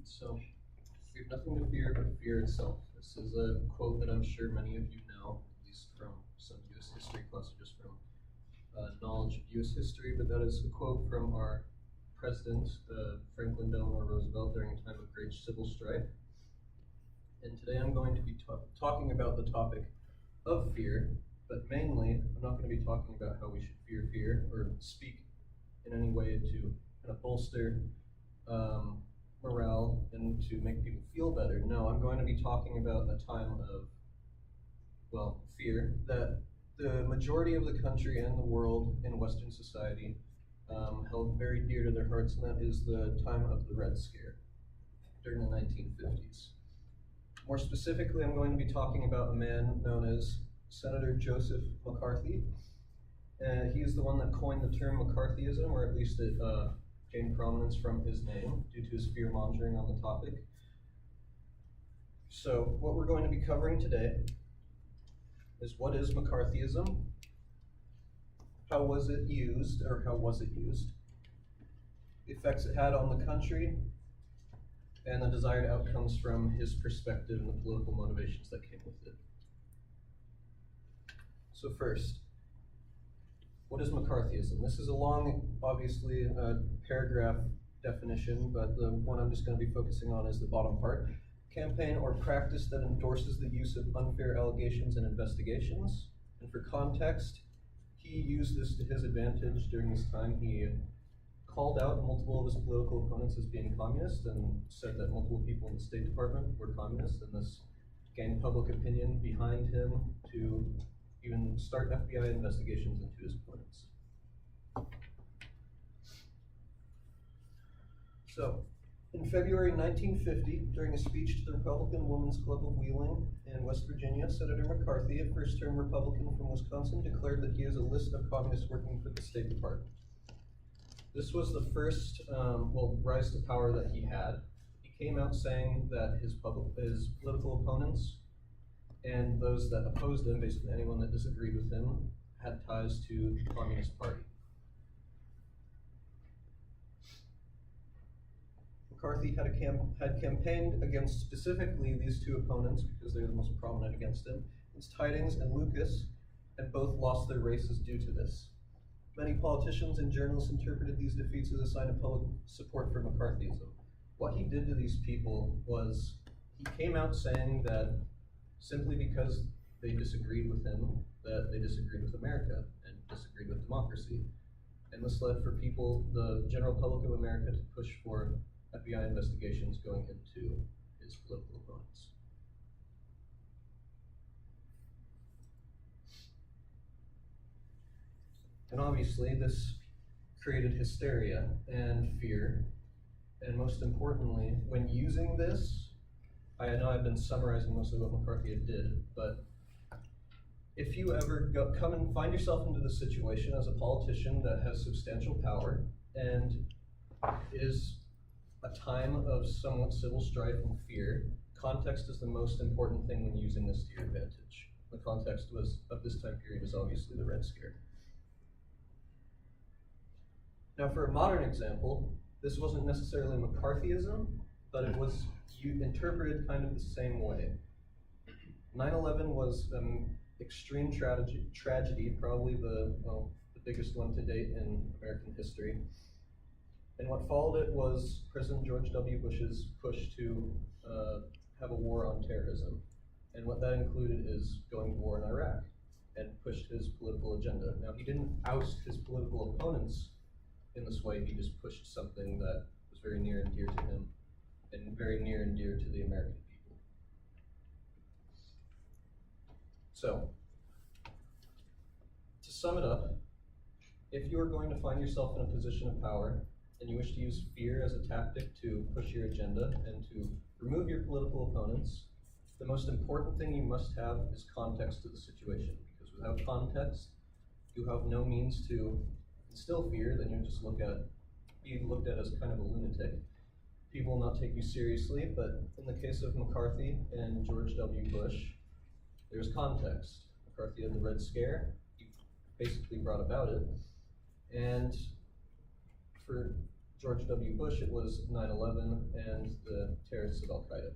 So, we have nothing to fear but fear itself. This is a quote that I'm sure many of you know, at least from some U.S. history class or just from knowledge of U.S. history, but that is a quote from our president, Franklin Delano Roosevelt, during a time of great civil strife. And today I'm going to be talking about the topic of fear, but mainly I'm not going to be talking about how we should fear fear or speak in any way to kind of bolster morale and to make people feel better. No, I'm going to be talking about a time of, well, fear that the majority of the country and the world in Western society held very dear to their hearts, and that is the time of the Red Scare during the 1950s. More specifically, I'm going to be talking about a man known as Senator Joseph McCarthy. He is the one that coined the term McCarthyism, or at least it gained prominence from his name due to his fear-mongering on the topic. So, what we're going to be covering today is what is McCarthyism, how was it used, the effects it had on the country, and the desired outcomes from his perspective and the political motivations that came with it. So first, what is McCarthyism? This is a long, obviously, paragraph definition, but the one I'm just going to be focusing on is the bottom part. Campaign or practice that endorses the use of unfair allegations and investigations. And for context, he used this to his advantage during this time. He called out multiple of his political opponents as being communist and said that multiple people in the State Department were communist, and this gained public opinion behind him to even start FBI investigations into his opponents. So, in February 1950, during a speech to the Republican Women's Club of Wheeling in West Virginia, Senator McCarthy, a first-term Republican from Wisconsin, declared that he has a list of communists working for the State Department. This was the first, rise to power that he had. He came out saying that his political opponents and those that opposed him, basically anyone that disagreed with him, had ties to the Communist Party. McCarthy had campaigned against specifically these two opponents because they were the most prominent against him. It's Tidings and Lucas, and both lost their races due to this. Many politicians and journalists interpreted these defeats as a sign of public support for McCarthyism. What he did to these people was he came out saying that simply because they disagreed with him, that they disagreed with America and disagreed with democracy. And this led for people, the general public of America, to push for FBI investigations going into his political opponents. And obviously, this created hysteria and fear. And most importantly, when using this, I know I've been summarizing most of what McCarthy did, but if you ever come and find yourself into the situation as a politician that has substantial power and is a time of somewhat civil strife and fear, context is the most important thing when using this to your advantage. The context of this time period is obviously the Red Scare. Now, for a modern example, this wasn't necessarily McCarthyism, but it was interpreted kind of the same way. 9/11 was an extreme tragedy, probably the biggest one to date in American history. And what followed it was President George W. Bush's push to have a war on terrorism. And what that included is going to war in Iraq and pushed his political agenda. Now, he didn't oust his political opponents in this way. He just pushed something that was very near and dear to him and very near and dear to the American people. So, to sum it up, if you are going to find yourself in a position of power and you wish to use fear as a tactic to push your agenda and to remove your political opponents, the most important thing you must have is context to the situation, because without context, you have no means to instill fear. Then you just be looked at as kind of a lunatic. People will not take you seriously, but in the case of McCarthy and George W. Bush, there's context. McCarthy had the Red Scare, he basically brought about it, and for George W. Bush, it was 9/11 and the terrorists of Al Qaeda.